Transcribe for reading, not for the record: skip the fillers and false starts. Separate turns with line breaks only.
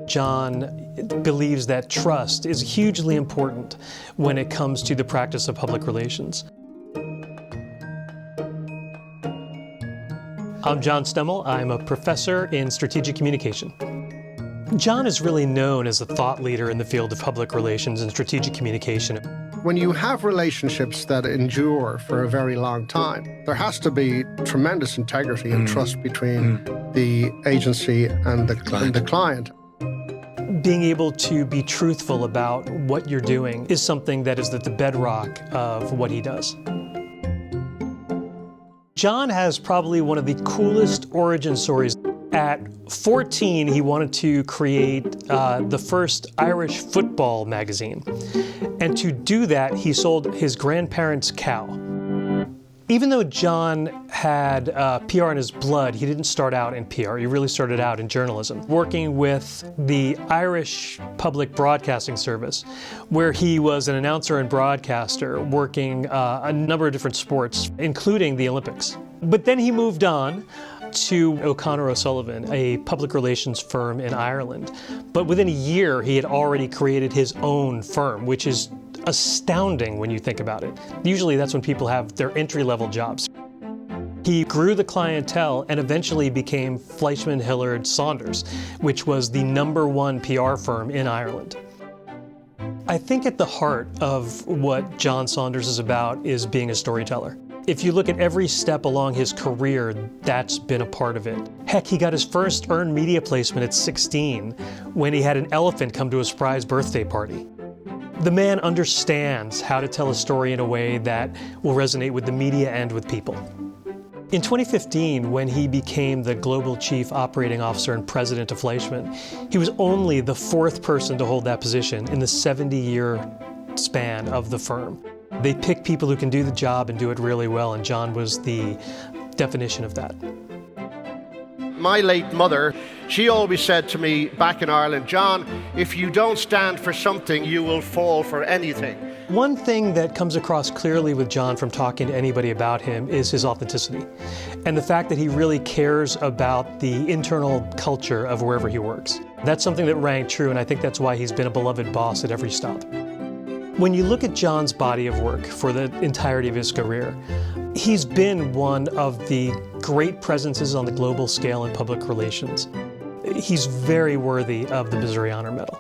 Jon believes that trust is hugely important when it comes to the practice of public relations. I'm Jon Stemmle. I'm a professor in strategic communication. Jon is really known as a thought leader in the field of public relations and strategic communication.
When you have relationships that endure for a very long time, there has to be tremendous integrity and trust between the agency and the client.
Being able to be truthful about what you're doing is something that is at the bedrock of what he does. Jon has probably one of the coolest origin stories. At 14, he wanted to create the first Irish football magazine. And to do that, he sold his grandparents' cow. Even though Jon had PR in his blood, he didn't start out in PR. He really started out in journalism, working with the Irish Public Broadcasting Service, where he was an announcer and broadcaster, working a number of different sports, including the Olympics. But then he moved on to O'Connor O'Sullivan, a public relations firm in Ireland. But within a year, he had already created his own firm, which is astounding when you think about it. Usually that's when people have their entry-level jobs. He grew the clientele and eventually became FleishmanHillard Saunders, which was the #1 PR firm in Ireland. I think at the heart of what Jon Saunders is about is being a storyteller. If you look at every step along his career, that's been a part of it. Heck, he got his first earned media placement at 16 when he had an elephant come to a surprise birthday party. The man understands how to tell a story in a way that will resonate with the media and with people. In 2015, when he became the global chief operating officer and president of Fleischmann, he was only the 4th person to hold that position in the 70-year span of the firm. They pick people who can do the job and do it really well, and Jon was the definition of that.
My late mother, she always said to me back in Ireland, "Jon, if you don't stand for something, you will fall for anything."
One thing that comes across clearly with Jon from talking to anybody about him is his authenticity, and the fact that he really cares about the internal culture of wherever he works. That's something that rang true, and I think that's why he's been a beloved boss at every stop. When you look at Jon's body of work for the entirety of his career, he's been one of the great presences on the global scale in public relations. He's very worthy of the Mizzou Honor Medal.